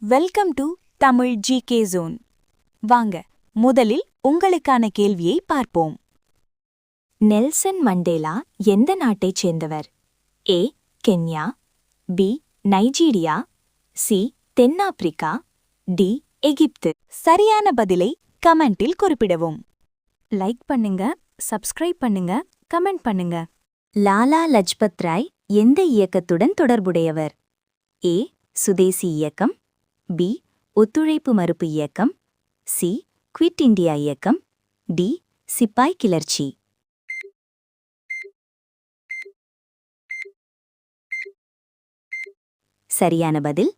Welcome to Tamil GK zone. வாங்க முதலில் உங்களுக்கான கேள்வியை பார்ப்போம். நெல்சன் மண்டேலா எந்த நாட்டைச் சேர்ந்தவர்? ஏ கென்யா, பி நைஜீரியா, சி தென்னாப்பிரிக்கா, டி எகிப்து. சரியான பதிலை கமெண்டில் குறிப்பிடவும். லைக் பண்ணுங்க, சப்ஸ்கிரைப் பண்ணுங்க, கமெண்ட் பண்ணுங்க. லாலா லஜ்பத் ராய் எந்த இயக்கத்துடன் தொடர்புடையவர்? ஏ சுதேசி இயக்கம், பி ஒத்துழைப்பு மறுப்பு இயக்கம், சி குவிட் இண்டியா இயக்கம், டி சிப்பாய் கிளர்ச்சி. சரியான பதில்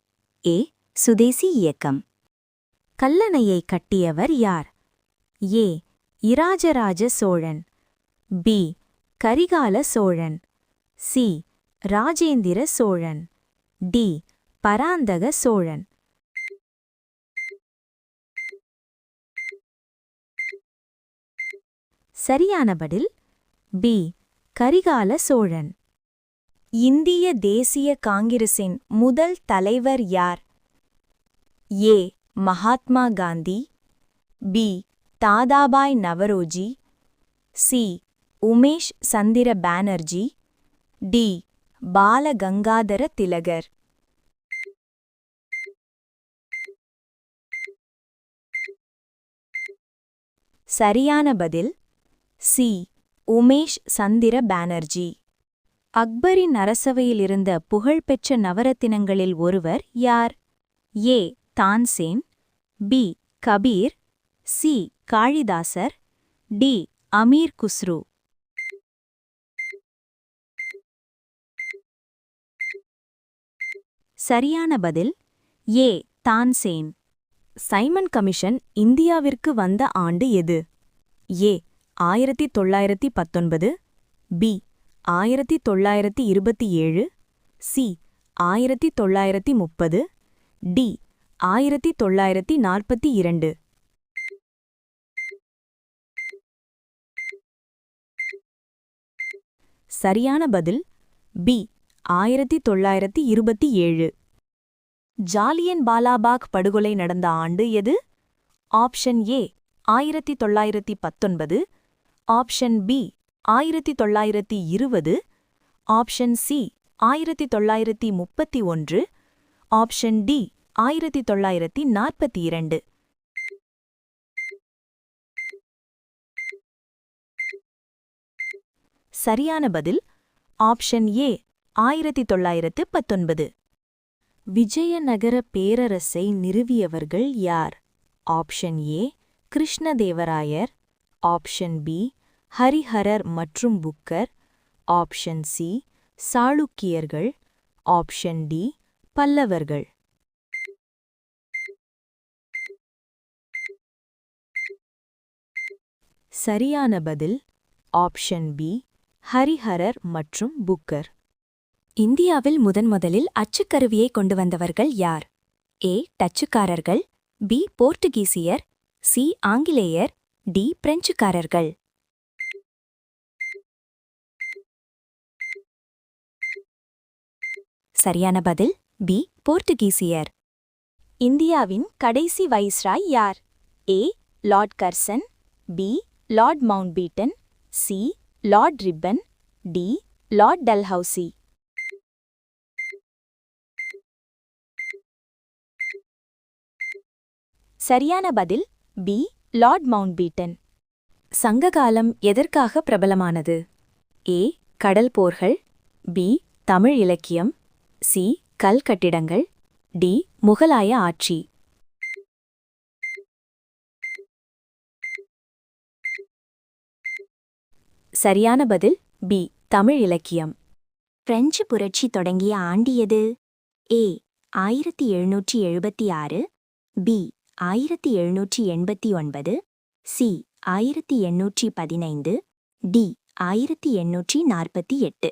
ஏ சுதேசி இயக்கம். கல்லணையை கட்டியவர் யார்? A Rajaraja Cholan, B Karikala Cholan, C Rajendra Cholan, D Parantaka Cholan. சரியான பதில் பி கரிகால சோழன். இந்திய தேசிய காங்கிரசின் முதல் தலைவர் யார்? ஏ மகாத்மா காந்தி, பி தாதாபாய் நவரோஜி, சி உமேஷ் சந்திர பானர்ஜி, டி பாலகங்காதர திலகர். சரியான பதில் சி உமேஷ் சந்திர பானர்ஜி. அக்பரின் அரசவையிலிருந்த புகழ்பெற்ற நவரத்தினங்களில் ஒருவர் யார்? A Tansen, B Kabir, C Kalidasar, D Amir Khusrau. சரியான பதில் ஏ தான்சேன். சைமன் கமிஷன் இந்தியாவிற்கு வந்த ஆண்டு எது? ஏ 1919, பி 1927, சி 1930, டி 1942. சரியான பதில் பி 1927. ஜாலியன் வாலாபாக் படுகொலை நடந்த ஆண்டு எது? Option A 1919, option B 1920, option C 1931, option D 1942. சரியான பதில் ஆப்ஷன் ஏ 1919. விஜயநகர பேரரசை நிறுவியவர்கள் யார்? Option A Krishnadevarayar, option B Hariharar மற்றும் புக்கர், ஆப்ஷன் சி சாளுக்கியர்கள், ஆப்ஷன் டி பல்லவர்கள். சரியான பதில் ஆப்ஷன் பி ஹரிஹரர் மற்றும் புக்கர். இந்தியாவில் முதன்முதலில் அச்சுக்கருவியை கொண்டு வந்தவர்கள் யார்? ஏ டச்சுக்காரர்கள், பி போர்த்துகீசியர், சி ஆங்கிலேயர், டி பிரெஞ்சுக்காரர்கள். சரியான பதில் பி போர்த்துகீசியர். இந்தியாவின் கடைசி வைஸ்ராய் யார்? A Lord Curzon, B Lord Mountbatten, C Lord Ripon, D Lord Dalhousie. சரியான பதில் பி லார்ட் மவுண்ட்பேட்டன். சங்ககாலம் எதற்காக பிரபலமானது? ஏ கடல் போர்கள், பி தமிழ் இலக்கியம், சி கல் கட்டிடங்கள், டி முகலாய ஆட்சி. சரியான பதில் பி தமிழ் இலக்கியம். பிரெஞ்சு புரட்சி தொடங்கிய ஆண்டு எது? A 1776, B 1789, C 1815, D 1848.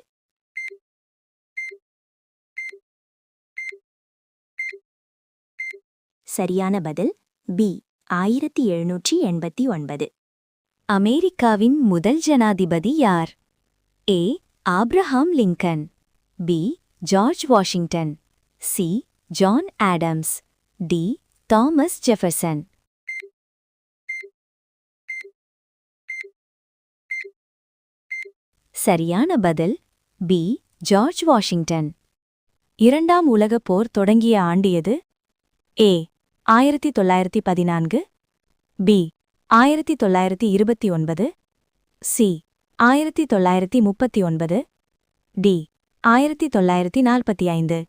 சரியான பதில் பி 1789. அமெரிக்காவின் முதல் ஜனாதிபதி யார்? A Abraham Lincoln, B George Washington, C John Adams, D Thomas Jefferson. சரியான பதில் பி ஜார்ஜ் வாஷிங்டன். இரண்டாம் உலகப் போர் தொடங்கிய ஆண்டு எது? ஏ 1914, பி 1929, சி 1939, டி 1945.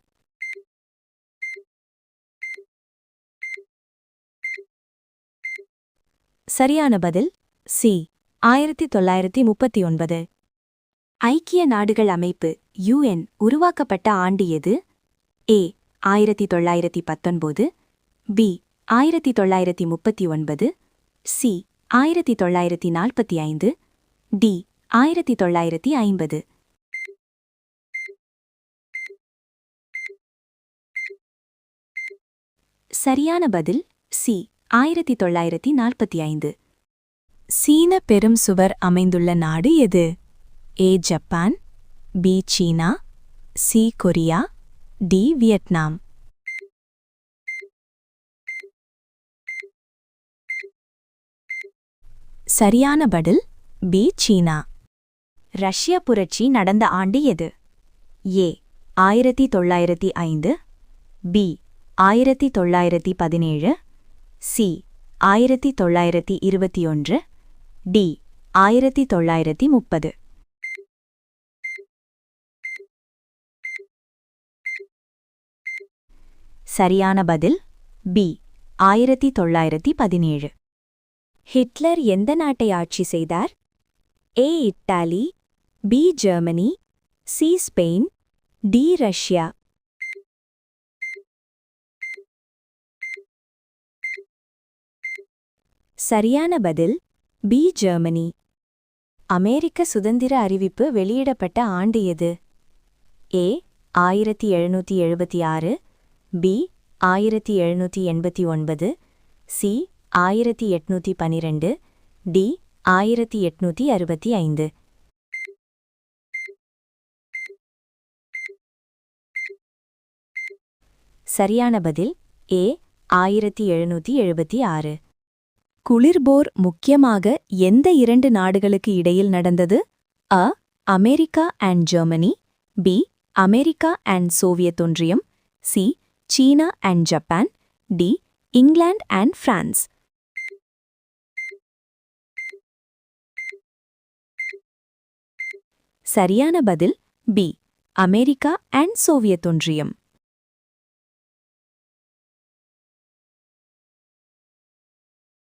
சரியான பதில் சி 1939. ஐக்கிய நாடுகள் அமைப்பு யுஎன் உருவாக்கப்பட்ட ஆண்டு எது? ஏ 1919, பி 1939, சி 1945, டி 1950. சரியான பதில் சி 1945. சீன பெரும் சுவர் அமைந்துள்ள நாடு எது? ஏ ஜப்பான், பி சீனா, சி கொரியா, டி வியட்நாம். சரியான பதில் பி சீனா. ரஷ்ய புரட்சி நடந்த ஆண்டு எது? A 1905, B 1917, C 1921, D 1930. சரியான பதில் பி 1917. ஹிட்லர் எந்த நாட்டை ஆட்சி செய்தார்? A Italy, B Germany, C Spain, D Russia. சரியான பதில் பி ஜெர்மனி. அமெரிக்க சுதந்திர அறிவிப்பு வெளியிடப்பட்ட ஆண்டு எது? A 1776, B 1789, C 1812, D 1865. சரியான பதில் ஏ 1776. குளிர்போர் முக்கியமாக எந்த இரண்டு நாடுகளுக்கு இடையில் நடந்தது? A America and Germany, B America and Soviet ஒன்றியம், C China and Japan, D England and France. சரியான பதில் பி அமெரிக்கா அண்ட் சோவியத் ஒன்றியம்.